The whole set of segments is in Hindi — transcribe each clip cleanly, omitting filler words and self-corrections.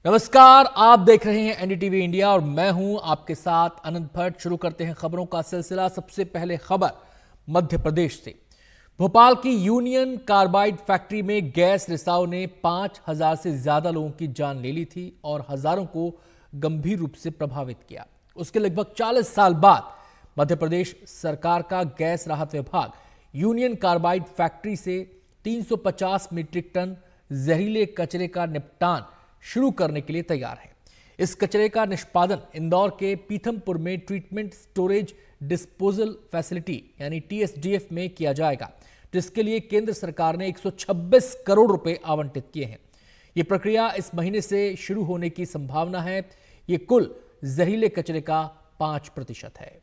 नमस्कार, आप देख रहे हैं एनडीटीवी इंडिया और मैं हूं आपके साथ अनंत भट्ट। शुरू करते हैं खबरों का सिलसिला। सबसे पहले खबर मध्य प्रदेश से। भोपाल की यूनियन कार्बाइड फैक्ट्री में गैस रिसाव ने 5,000 से ज्यादा लोगों की जान ले ली थी और हजारों को गंभीर रूप से प्रभावित किया। उसके लगभग 40 साल बाद मध्य प्रदेश सरकार का गैस राहत विभाग यूनियन कार्बाइड फैक्ट्री से 350 मीट्रिक टन जहरीले कचरे का निपटान शुरू करने के लिए तैयार है। इस कचरे का निष्पादन इंदौर के पीथमपुर में ट्रीटमेंट स्टोरेज डिस्पोजल फैसिलिटी यानी टीएसडीएफ में किया जाएगा, जिसके लिए केंद्र सरकार ने 126 करोड़ रुपए आवंटित किए हैं। यह प्रक्रिया इस महीने से शुरू होने की संभावना है। यह कुल जहरीले कचरे का 5% है।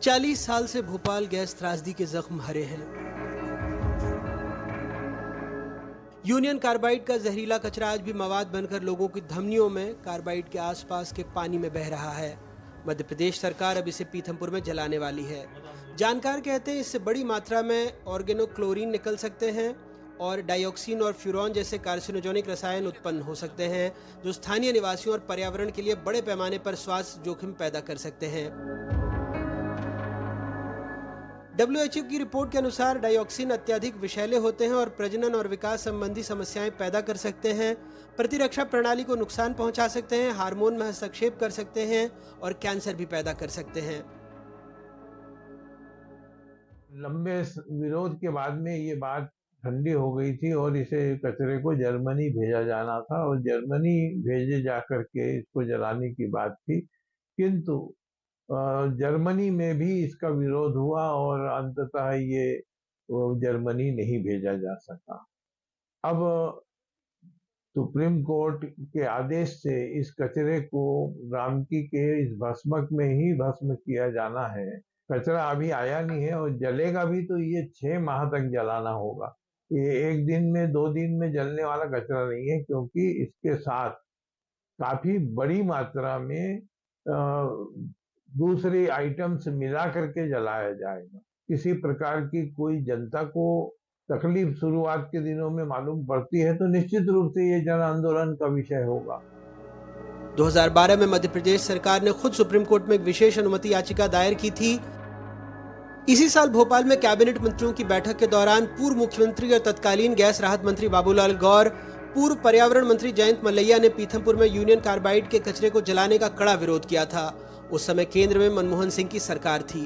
चालीस साल से भोपाल गैस त्रासदी के जख्म हरे हैं। यूनियन कार्बाइड का जहरीला कचरा आज भी मवाद बनकर लोगों की धमनियों में, कार्बाइड के आसपास के पानी में बह रहा है। मध्य प्रदेश सरकार अब इसे पीथमपुर में जलाने वाली है। जानकार कहते हैं इससे बड़ी मात्रा में ऑर्गेनोक्लोरीन निकल सकते हैं और डाइऑक्सिन और फ्यूरॉन जैसे कार्सिनोजेनिक रसायन उत्पन्न हो सकते हैं, जो स्थानीय निवासियों और पर्यावरण के लिए बड़े पैमाने पर स्वास्थ्य जोखिम पैदा कर सकते हैं। WHO की रिपोर्ट के अनुसार डाइऑक्सिन अत्यधिक विषैले होते हैं और प्रजनन और विकास संबंधी समस्याएं पैदा कर सकते हैं, प्रतिरक्षा प्रणाली को नुकसान पहुंचा सकते हैं, हार्मोन में हस्तक्षेप कर सकते हैं और कैंसर भी पैदा कर सकते हैं। लंबे विरोध के बाद में ये बात ठंडी हो गई थी और इसे कचरे को जर्मनी भेजा जाना था और जर्मनी भेजे जा करके इसको जलाने की बात थी, किंतु जर्मनी में भी इसका विरोध हुआ और अंततः ये जर्मनी नहीं भेजा जा सका। अब सुप्रीम कोर्ट के आदेश से इस कचरे को रामकी के इस भस्मक में ही भस्म किया जाना है। कचरा अभी आया नहीं है और जलेगा भी तो ये 6 माह तक जलाना होगा। ये एक दिन में 2 दिन में जलने वाला कचरा नहीं है, क्योंकि इसके साथ काफी बड़ी मात्रा में दूसरी आइटम्स मिला करके जलाया जाएगा। किसी प्रकार की कोई जनता को तकलीफ शुरुआत के दिनों में मालूम पड़ती है तो निश्चित रूप से ये जन आंदोलन का विषय होगा। 2012 में मध्य प्रदेश सरकार ने खुद सुप्रीम कोर्ट में एक विशेष अनुमति याचिका दायर की थी। इसी साल भोपाल में कैबिनेट मंत्रियों की बैठक के दौरान पूर्व मुख्यमंत्री और तत्कालीन गैस राहत मंत्री बाबूलाल गौर, पूर्व पर्यावरण मंत्री जयंत मलैया ने पीथमपुर में यूनियन कार्बाइड के कचरे को जलाने का कड़ा विरोध किया था। उस समय केंद्र में मनमोहन सिंह की सरकार थी।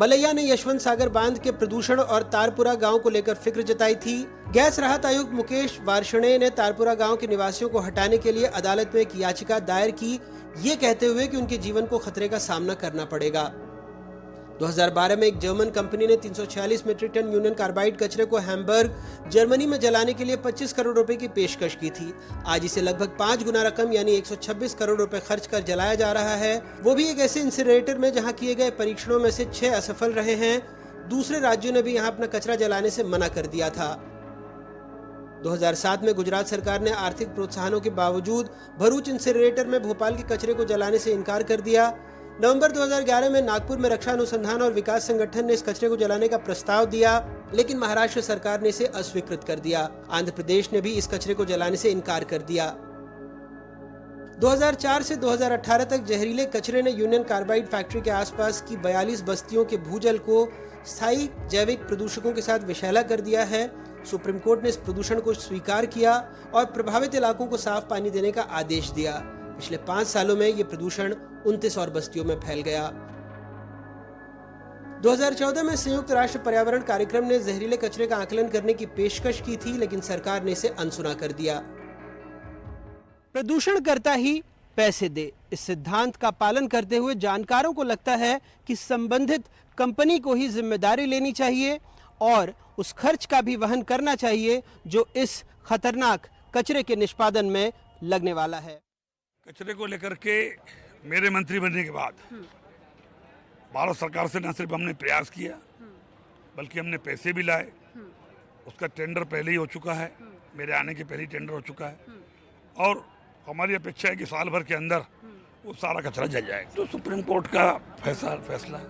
मलैया ने यशवंत सागर बांध के प्रदूषण और तारपुरा गांव को लेकर फिक्र जताई थी। गैस राहत आयुक्त मुकेश वार्ष्णेय ने तारपुरा गांव के निवासियों को हटाने के लिए अदालत में एक याचिका दायर की, ये कहते हुए कि उनके जीवन को खतरे का सामना करना पड़ेगा। 2012 में एक जर्मन कंपनी ने 346 मीट्रिक टन यूनियन कार्बाइड कचरे को हैम्बर्ग, जर्मनी में जलाने के लिए 25 करोड़ रुपए की पेशकश की थी। आज इसे लगभग 5 गुना रकम यानी 126 करोड़ रुपए खर्च कर जलाया जा रहा है, वो भी एक ऐसे इंसिनरेटर में जहां किए गए परीक्षणों में से 6 असफल रहे हैं। दूसरे राज्यों ने भी यहां अपना कचरा जलाने से मना कर दिया था। 2007 में गुजरात सरकार ने आर्थिक प्रोत्साहनों के बावजूद भरूच इंसिनरेटर में भोपाल के कचरे को जलाने से इनकार कर दिया। नवंबर 2011 में नागपुर में रक्षा अनुसंधान और विकास संगठन ने इस कचरे को जलाने का प्रस्ताव दिया, लेकिन महाराष्ट्र सरकार ने इसे अस्वीकृत कर दिया। आंध्र प्रदेश ने भी इस कचरे को जलाने से इनकार कर दिया। 2004 से 2018 तक जहरीले कचरे ने यूनियन कार्बाइड फैक्ट्री के आसपास की 42 बस्तियों के भूजल को स्थायी जैविक प्रदूषकों के साथ विषैला कर दिया है। सुप्रीम कोर्ट ने इस प्रदूषण को स्वीकार किया और प्रभावित इलाकों को साफ पानी देने का आदेश दिया। पिछले 5 सालों में यह प्रदूषण 29 और बस्तियों में फैल गया। 2014 में संयुक्त राष्ट्र पर्यावरण कार्यक्रम ने जहरीले कचरे का आकलन करने की पेशकश की थी, लेकिन सरकार ने इसे अनसुना कर दिया। प्रदूषण करता ही पैसे दे, इस सिद्धांत का पालन करते हुए जानकारों को लगता है कि संबंधित कंपनी को ही जिम्मेदारी लेनी चाहिए और उस खर्च का भी वहन करना चाहिए जो इस खतरनाक कचरे के निष्पादन में लगने वाला है। कचरे को लेकर के मेरे मंत्री बनने के बाद भारत सरकार से न सिर्फ हमने प्रयास किया बल्कि हमने पैसे भी लाए। उसका टेंडर पहले ही हो चुका है, मेरे आने के पहले ही टेंडर हो चुका है और हमारी अपेक्षा है कि साल भर के अंदर वो सारा कचरा जल जाएगा। तो सुप्रीम कोर्ट का फैसला है।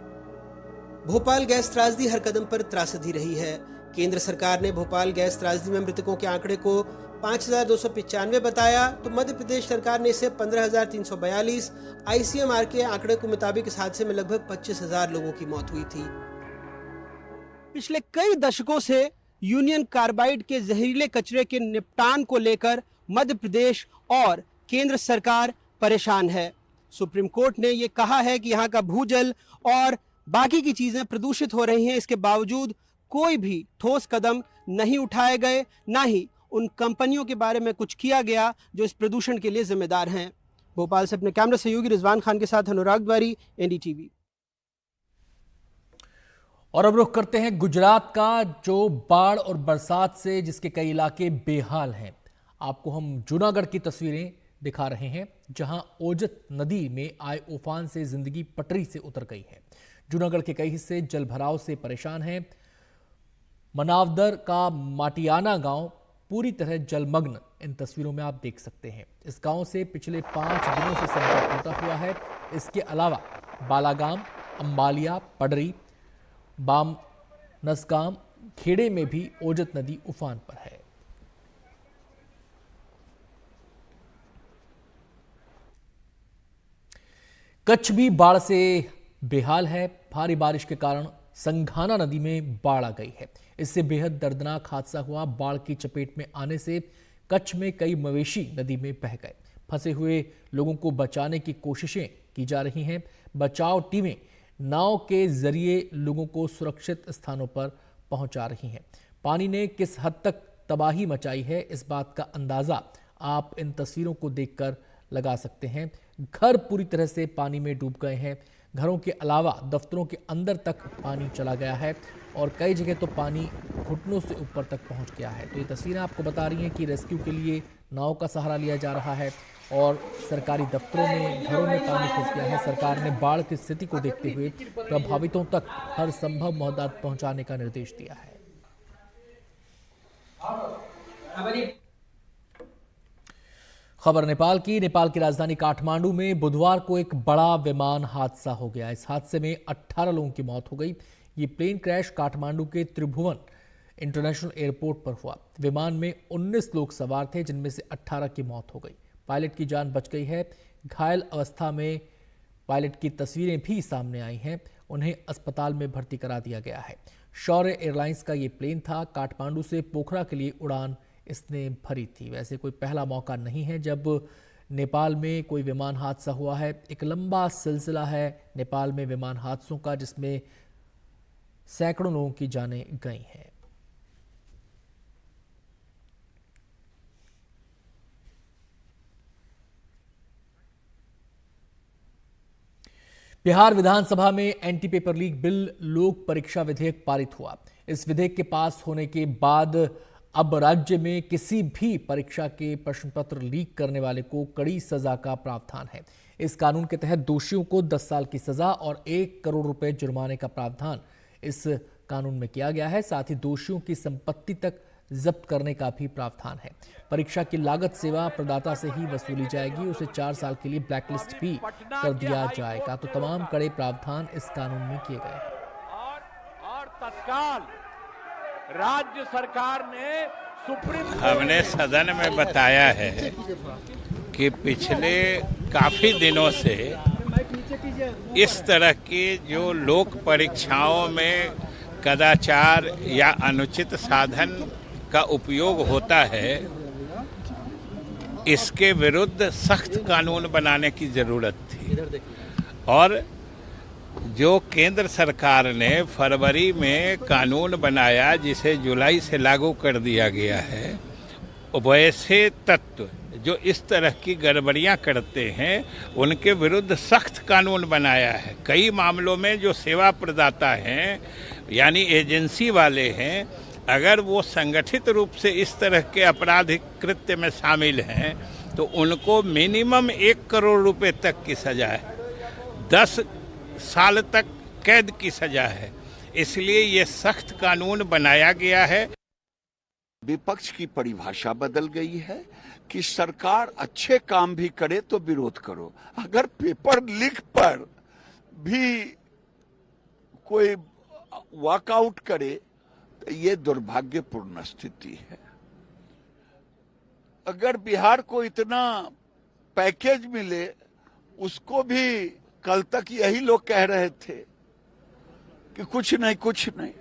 भोपाल गैस त्रासदी हर कदम पर त्रासदी रही है। केंद्र सरकार ने भोपाल गैस त्रासदी में मृतकों के आंकड़े को 5,295 बताया, तो मध्य प्रदेश सरकार ने इसे 15,342, ICMR के आंकड़े के मुताबिक इस हादसे में लगभग 25,000 लोगों की मौत हुई थी। पिछले कई दशकों से यूनियन कार्बाइड के जहरीले कचरे के निपटान को लेकर मध्य प्रदेश और केंद्र सरकार परेशान है। सुप्रीम कोर्ट ने ये कहा है कि यहाँ का भूजल और बाकी की चीजें प्रदूषित हो रही हैं, इसके बावजूद कोई भी ठोस कदम नहीं उठाए गए, ना ही उन कंपनियों के बारे में कुछ किया गया जो इस प्रदूषण के लिए जिम्मेदार हैं। भोपाल से अपने कैमरा सहयोगी रिजवान खान के साथ अनुराग द्वारी, NDTV। और अब रुख करते हैं गुजरात का, जो बाढ़ और बरसात से जिसके कई इलाके बेहाल हैं। आपको हम जूनागढ़ की तस्वीरें दिखा रहे हैं, जहां ओजत नदी में आए उफान से जिंदगी पटरी से उतर गई है। जूनागढ़ के कई हिस्से जल भराव से परेशान हैं। मनावदर का माटियाना गांव पूरी तरह जलमग्न इन तस्वीरों में आप देख सकते हैं। इस गांव से पिछले 5 दिनों से संपर्क टूटा हुआ है। इसके अलावा बालागाम, अंबालिया, पडरी, बामनसगाम, खेड़े में भी ओजत नदी उफान पर है। कच्छ भी बाढ़ से बेहाल है। भारी बारिश के कारण संघाना नदी में बाढ़ आ गई है। इससे बेहद दर्दनाक हादसा हुआ। बाढ़ की चपेट में आने से कच्छ में कई मवेशी नदी में बह गए। फंसे हुए लोगों को बचाने की कोशिशें की जा रही हैं। बचाव टीमें नाव के जरिए लोगों को सुरक्षित स्थानों पर पहुंचा रही हैं। पानी ने किस हद तक तबाही मचाई है, इस बात का अंदाजा आप इन तस्वीरों को देखकर लगा सकते हैं। घर पूरी तरह से पानी में डूब गए हैं। घरों के अलावा दफ्तरों के अंदर तक पानी चला गया है और कई जगह तो पानी घुटनों से ऊपर तक पहुंच गया है। तो ये तस्वीरें आपको बता रही हैं कि रेस्क्यू के लिए नाव का सहारा लिया जा रहा है और सरकारी दफ्तरों में, घरों में पानी घुस गया है। सरकार ने बाढ़ की स्थिति को देखते हुए प्रभावितों तक हर संभव मदद पहुंचाने का निर्देश दिया है। खबर नेपाल की। नेपाल की राजधानी काठमांडू में बुधवार को एक बड़ा विमान हादसा हो गया। इस हादसे में 18 लोगों की मौत हो गई। ये प्लेन क्रैश काठमांडू के त्रिभुवन इंटरनेशनल एयरपोर्ट पर हुआ। विमान में 19 लोग सवार थे, जिनमें से 18 की मौत हो गई। पायलट की जान बच गई है। घायल अवस्था में पायलट की तस्वीरें भी सामने आई हैं। उन्हें अस्पताल में भर्ती करा दिया गया है। शौर्य एयरलाइंस का ये प्लेन था। काठमांडू से पोखरा के लिए उड़ान इसने भरी थी। वैसे कोई पहला मौका नहीं है जब नेपाल में कोई विमान हादसा हुआ है। एक लंबा सिलसिला है नेपाल में विमान हादसों का, जिसमें सैकड़ों लोगों की जानें गई हैं। बिहार विधानसभा में एंटी पेपर लीक बिल लोक परीक्षा विधेयक पारित हुआ। इस विधेयक के पास होने के बाद अब राज्य में किसी भी परीक्षा के प्रश्न पत्र लीक करने वाले को कड़ी सजा का प्रावधान है। इस कानून के तहत दोषियों को 10 साल की सजा और 1 करोड़ रुपए जुर्माने का प्रावधान इस कानून में किया गया है। साथ ही दोषियों की संपत्ति तक जब्त करने का भी प्रावधान है। परीक्षा की लागत सेवा प्रदाता से ही वसूली जाएगी। उसे 4 साल के लिए ब्लैकलिस्ट भी कर दिया जाएगा। तो तमाम कड़े प्रावधान इस कानून में किए गए हैं। और तत्काल राज्य सरकार ने हमने सदन में बताया है कि पिछले काफी दिनों से इस तरह की जो लोक परीक्षाओं में कदाचार या अनुचित साधन का उपयोग होता है, इसके विरुद्ध सख्त कानून बनाने की जरूरत थी। और जो केंद्र सरकार ने फरवरी में कानून बनाया, जिसे जुलाई से लागू कर दिया गया है, वैसे तत्व जो इस तरह की गड़बड़ियां करते हैं उनके विरुद्ध सख्त कानून बनाया है। कई मामलों में जो सेवा प्रदाता हैं यानी एजेंसी वाले हैं, अगर वो संगठित रूप से इस तरह के आपराधिक कृत्य में शामिल हैं तो उनको मिनिमम 1 करोड़ रुपए तक की सजा है, 10 साल तक कैद की सजा है। इसलिए ये सख्त कानून बनाया गया है। विपक्ष की परिभाषा बदल गई है कि सरकार अच्छे काम भी करे तो विरोध करो, अगर पेपर लीक पर भी कोई वॉकआउट करे तो ये दुर्भाग्यपूर्ण स्थिति है। अगर बिहार को इतना पैकेज मिले, उसको भी कल तक यही लोग कह रहे थे कि कुछ नहीं।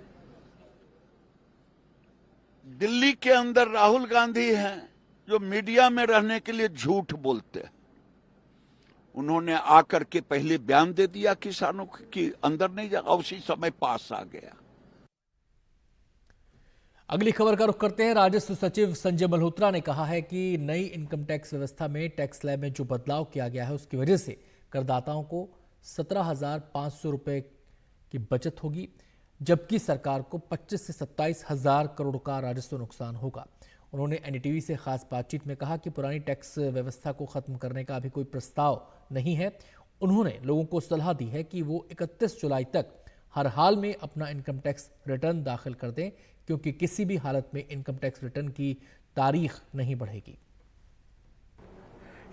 दिल्ली के अंदर राहुल गांधी हैं जो मीडिया में रहने के लिए झूठ बोलते हैं। उन्होंने आकर के पहले बयान दे दिया किसानों की, अंदर नहीं जाएगा, उसी समय पास आ गया। अगली खबर का रुख करते हैं। राजस्व सचिव संजय मल्होत्रा ने कहा है कि नई इनकम टैक्स व्यवस्था में टैक्स स्लैब में जो बदलाव किया गया है उसकी वजह से करदाताओं को 17,500 रुपए की बचत होगी, जबकि सरकार को 25 से 27,000 करोड़ का राजस्व नुकसान होगा। उन्होंने एनडीटीवी से खास बातचीत में कहा कि पुरानी टैक्स व्यवस्था को खत्म करने का अभी कोई प्रस्ताव नहीं है। उन्होंने लोगों को सलाह दी है कि वो 31 जुलाई तक हर हाल में अपना इनकम टैक्स रिटर्न दाखिल कर दें, क्योंकि किसी भी हालत में इनकम टैक्स रिटर्न की तारीख नहीं बढ़ेगी।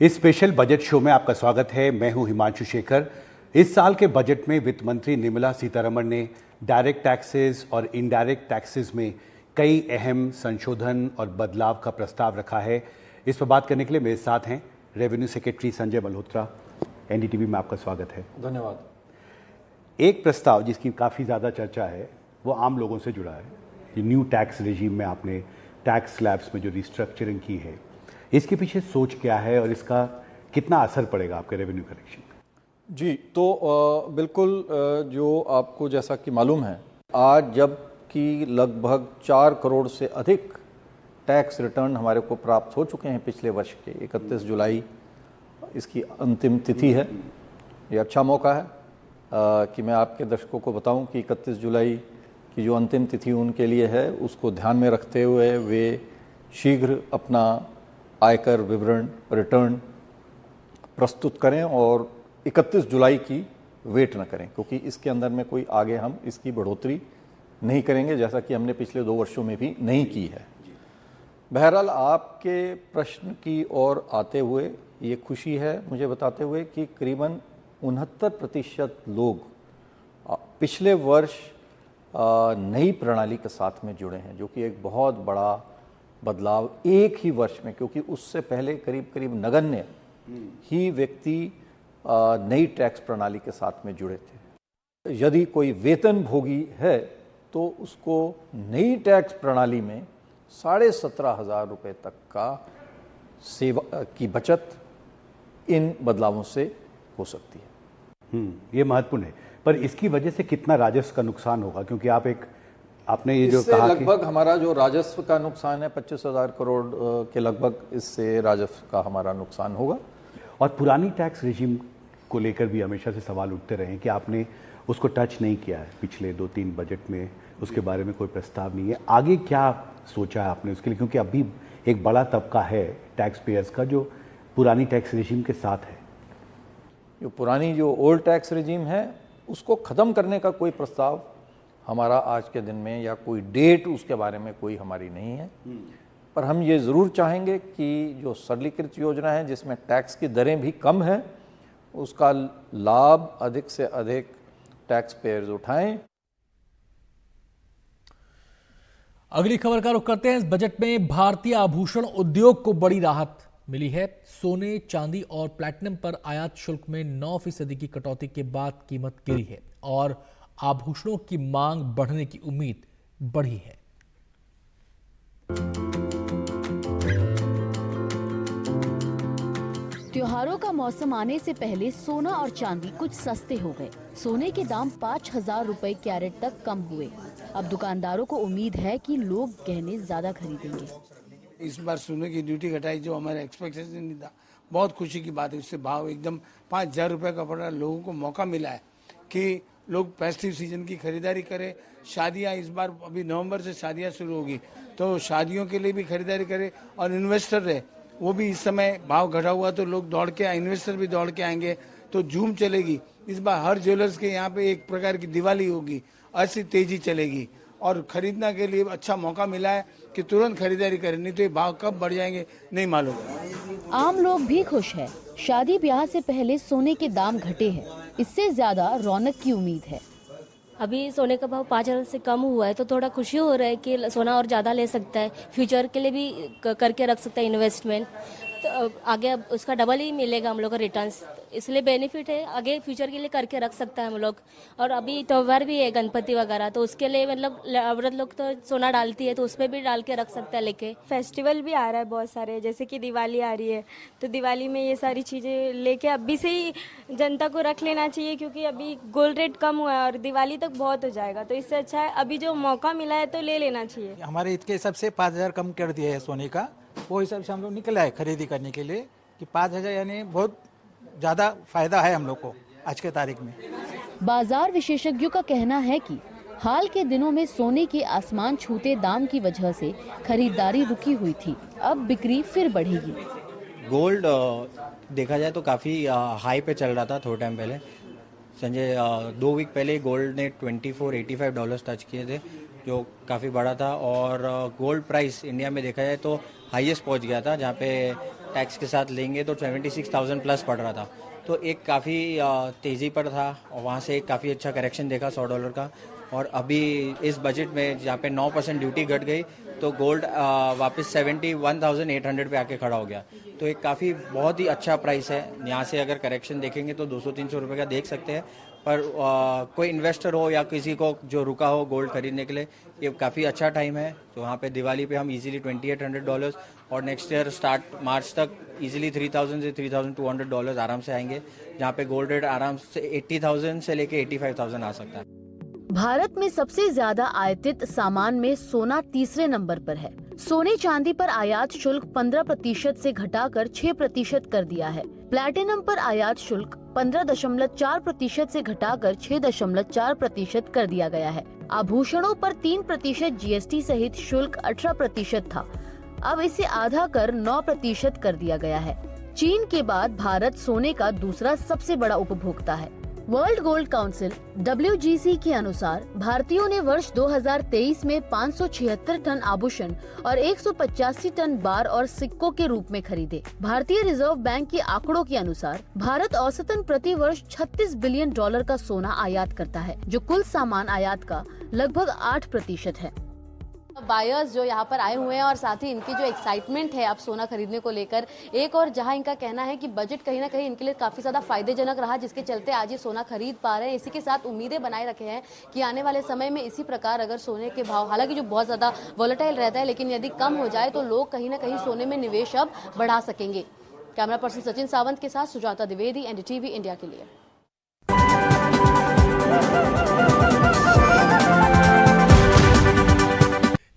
इस स्पेशल बजट शो में आपका स्वागत है। मैं हूं हिमांशु शेखर। इस साल के बजट में वित्त मंत्री निर्मला सीतारमण ने डायरेक्ट टैक्सेस और इनडायरेक्ट टैक्सेस में कई अहम संशोधन और बदलाव का प्रस्ताव रखा है। इस पर बात करने के लिए मेरे साथ हैं revenue secretary Sanjay Malhotra. NDTV में आपका स्वागत है। धन्यवाद। एक प्रस्ताव जिसकी काफ़ी ज़्यादा चर्चा है वो आम लोगों से जुड़ा है। ये न्यू टैक्स रेजिम में आपने टैक्स स्लैब्स में जो रिस्ट्रक्चरिंग की है, इसके पीछे सोच क्या है और इसका कितना असर पड़ेगा आपके रेवेन्यू कलेक्शन पे? जी, तो बिल्कुल जो आपको जैसा कि मालूम है, आज जब कि लगभग 4 करोड़ से अधिक टैक्स रिटर्न हमारे को प्राप्त हो चुके हैं पिछले वर्ष के, 31 जुलाई इसकी अंतिम तिथि है। ये अच्छा मौका है कि मैं आपके दर्शकों को बताऊं कि 31 जुलाई की जो अंतिम तिथि उनके लिए है, उसको ध्यान में रखते हुए वे शीघ्र अपना आयकर विवरण रिटर्न प्रस्तुत करें और 31 जुलाई की वेट न करें, क्योंकि इसके अंदर में कोई आगे हम इसकी बढ़ोतरी नहीं करेंगे, जैसा कि हमने पिछले 2 वर्षों में भी नहीं की है। बहरहाल आपके प्रश्न की ओर आते हुए ये खुशी है मुझे बताते हुए कि करीबन 69% लोग पिछले वर्ष नई प्रणाली के साथ में जुड़े हैं, जो कि एक बहुत बड़ा बदलाव एक ही वर्ष में, क्योंकि उससे पहले करीब करीब नगण्य ही व्यक्ति नई टैक्स प्रणाली के साथ में जुड़े थे। यदि कोई वेतन भोगी है तो उसको नई टैक्स प्रणाली में 17,500 रुपये तक का सेवा की बचत इन बदलावों से हो सकती है। ये महत्वपूर्ण है, पर इसकी वजह से कितना राजस्व का नुकसान होगा? क्योंकि आपने ये जो कहा लगभग हमारा जो राजस्व का नुकसान है 25,000 करोड़ के लगभग, इससे राजस्व का हमारा नुकसान होगा। और पुरानी टैक्स रेजिम को लेकर भी हमेशा से सवाल उठते रहे हैं कि आपने उसको टच नहीं किया है पिछले 2-3 बजट में, उसके बारे में कोई प्रस्ताव नहीं है। आगे क्या सोचा है आपने उसके लिए? क्योंकि अभी एक बड़ा तबका है टैक्स पेयर्स का जो पुरानी टैक्स रेजिम के साथ है। जो पुरानी जो ओल्ड टैक्स रेजिम है उसको ख़त्म करने का कोई प्रस्ताव हमारा आज के दिन में या कोई डेट उसके बारे में कोई हमारी नहीं है, पर हम ये ज़रूर चाहेंगे कि जो सरलीकृत योजना है जिसमें टैक्स की दरें भी कम हैं, उसका लाभ अधिक से अधिक टैक्स पेयर्स उठाएं। अगली खबर का रुख करते हैं। इस बजट में भारतीय आभूषण उद्योग को बड़ी राहत मिली है। सोने, चांदी और प्लैटिनम पर आयात शुल्क में 9% की कटौती के बाद कीमत गिरी है और आभूषणों की मांग बढ़ने की उम्मीद बढ़ी है। त्योहारों का मौसम आने से पहले सोना और चांदी कुछ सस्ते हो गए। सोने के दाम 5,000 रुपए कैरेट तक कम हुए। अब दुकानदारों को उम्मीद है कि लोग गहने ज्यादा खरीदेंगे। इस बार सोने की ड्यूटी घटाई जो हमारा एक्सपेक्टेशन नहीं था, बहुत खुशी की बात है। इससे भाव एकदम 5,000 रुपए का पड़ा। लोगों को मौका मिला है कि लोग फेस्टिव सीजन की खरीदारी करें। शादियां इस बार अभी नवंबर से शादियां शुरू होगी, तो शादियों के लिए भी खरीदारी करें। और इन्वेस्टर रहे वो भी इस समय भाव घटा हुआ तो लोग दौड़ के, इन्वेस्टर भी दौड़ के आएंगे तो झूम चलेगी। इस बार हर ज्वेलर्स के यहाँ पे एक प्रकार की दिवाली होगी, ऐसी तेजी चलेगी। और खरीदने के लिए अच्छा मौका मिला है कि तुरंत खरीदारी करें, नहीं तो ये भाव कब बढ़ जाएंगे नहीं मालूम। आम लोग भी खुश है। शादी ब्याह से पहले सोने के दाम घटे हैं, इससे ज्यादा रौनक की उम्मीद है। अभी सोने का भाव 5,000 से कम हुआ है तो थोड़ा खुशी हो रहा है कि सोना और ज़्यादा ले सकता है, फ्यूचर के लिए भी करके रख सकता है इन्वेस्टमेंट, तो आगे अब उसका डबल ही मिलेगा हम लोग का रिटर्न्स, इसलिए बेनिफिट है, आगे फ्यूचर के लिए करके रख सकता है हम लोग। और अभी त्योहार भी है गणपति वगैरह, तो उसके लिए मतलब औरत लोग तो सोना डालती है तो उसमें भी डाल के रख सकता है लेके। फेस्टिवल भी आ रहा है बहुत सारे, जैसे कि दिवाली आ रही है, तो दिवाली में ये सारी चीज़ें लेके अभी से ही जनता को रख लेना चाहिए, क्योंकि अभी गोल्ड रेट कम हुआ है और दिवाली तक बहुत हो जाएगा, तो इससे अच्छा है अभी जो मौका मिला है तो ले लेना चाहिए। हमारे ईद के हिसाब से 5,000 कम कर दिया है सोने का, वो हिसाब से हम लोग निकला है खरीदी करने के लिए कि 5,000 यानी बहुत ज़्यादा फायदा है हम लोग को आज के तारीख में। बाजार विशेषज्ञों का कहना है कि हाल के दिनों में सोने के आसमान छूते दाम की वजह से खरीदारी रुकी हुई थी, अब बिक्री फिर बढ़ेगी। गोल्ड देखा जाए तो काफ़ी हाई पे चल रहा था थोड़े टाइम पहले, संजय 2 वीक पहले गोल्ड ने $2485 टच किए थे, जो काफ़ी बड़ा था। और गोल्ड प्राइस इंडिया में देखा जाए तो हाईएस्ट पहुंच गया था, जहां पे टैक्स के साथ लेंगे तो 76,000 प्लस पड़ रहा था, तो एक काफ़ी तेज़ी पर था और वहां से एक काफ़ी अच्छा करेक्शन देखा $100 का। और अभी इस बजट में जहाँ पे 9% ड्यूटी घट गई तो गोल्ड वापस 71,800 पे आके खड़ा हो गया, तो एक काफ़ी बहुत ही अच्छा प्राइस है। यहाँ से अगर करेक्शन देखेंगे तो 200-300 रुपये का देख सकते हैं, पर कोई इन्वेस्टर हो या किसी को जो रुका हो गोल्ड खरीदने के लिए ये काफ़ी अच्छा टाइम है। तो वहाँ पे दिवाली पे हम इजीली $2,800 और नेक्स्ट ईयर स्टार्ट मार्च तक इजीली $3,000 से $3,200 आराम से आएंगे, जहाँ पे गोल्ड रेट आराम से 80,000 से लेके 85,000 आ सकता है। भारत में सबसे ज्यादा आयातित सामान में सोना तीसरे नंबर पर है। सोने चांदी पर आयात शुल्क 15% से घटाकर 6% कर दिया है। प्लैटिनम पर आयात शुल्क 15.4% से घटाकर 6.4% कर दिया गया है। आभूषणों पर 3% जीएसटी सहित शुल्क 18% था, अब इसे आधा कर 9% कर दिया गया है। चीन के बाद भारत सोने का दूसरा सबसे बड़ा उपभोक्ता है। वर्ल्ड गोल्ड काउंसिल WGC के अनुसार भारतीयों ने वर्ष 2023 में 576 टन आभूषण और 185 टन बार और सिक्कों के रूप में खरीदे। भारतीय रिजर्व बैंक के आंकड़ों के अनुसार भारत औसतन प्रति वर्ष $36 बिलियन का सोना आयात करता है, जो कुल सामान आयात का लगभग 8% है। बायर्स जो यहाँ पर आए हुए हैं और साथ ही इनकी जो एक्साइटमेंट है अब सोना खरीदने को लेकर, एक और जहाँ इनका कहना है कि बजट कहीं ना कहीं इनके लिए काफ़ी ज़्यादा फायदेजनक रहा, जिसके चलते आज ये सोना खरीद पा रहे हैं। इसी के साथ उम्मीदें बनाए रखे हैं कि आने वाले समय में इसी प्रकार अगर सोने के भाव, हालांकि जो बहुत ज़्यादा वॉलेटाइल रहता है, लेकिन यदि कम हो जाए तो लोग कहीं ना कहीं सोने में निवेश अब बढ़ा सकेंगे। कैमरा पर्सन सचिन सावंत के साथ सुजाता द्विवेदी, NDTV इंडिया के लिए।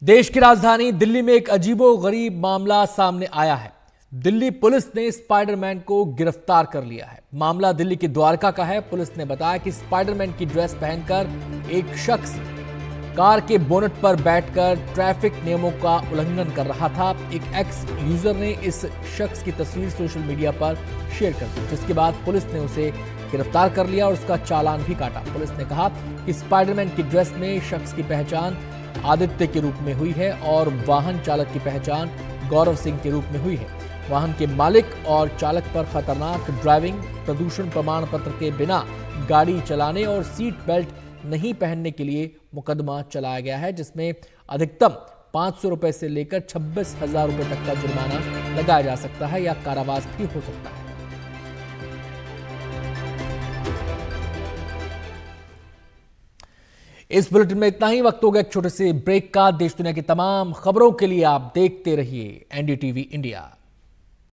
देश की राजधानी दिल्ली में एक अजीबोगरीब मामला सामने आया है। दिल्ली पुलिस ने स्पाइडरमैन को गिरफ्तार कर लिया है। मामला दिल्ली के द्वारका का है। पुलिस ने बताया कि स्पाइडरमैन की ड्रेस पहनकर एक शख्स कार के बोनट पर बैठकर ट्रैफिक नियमों का उल्लंघन कर रहा था। एक एक्स यूजर ने इस शख्स की तस्वीर सोशल मीडिया पर शेयर कर दी, जिसके बाद पुलिस ने उसे गिरफ्तार कर लिया और उसका चालान भी काटा। पुलिस ने कहा कि स्पाइडरमैन की ड्रेस में शख्स की पहचान आदित्य के रूप में हुई है और वाहन चालक की पहचान गौरव सिंह के रूप में हुई है। वाहन के मालिक और चालक पर खतरनाक ड्राइविंग, प्रदूषण प्रमाण पत्र के बिना गाड़ी चलाने और सीट बेल्ट नहीं पहनने के लिए मुकदमा चलाया गया है, जिसमें अधिकतम 500 रुपए से लेकर 26,000 रुपए तक का जुर्माना लगाया जा सकता है या कारावास भी हो सकता है। इस बुलेटिन में इतना ही। वक्त हो गया एक छोटे से ब्रेक का। देश दुनिया की तमाम खबरों के लिए आप देखते रहिए NDTV इंडिया।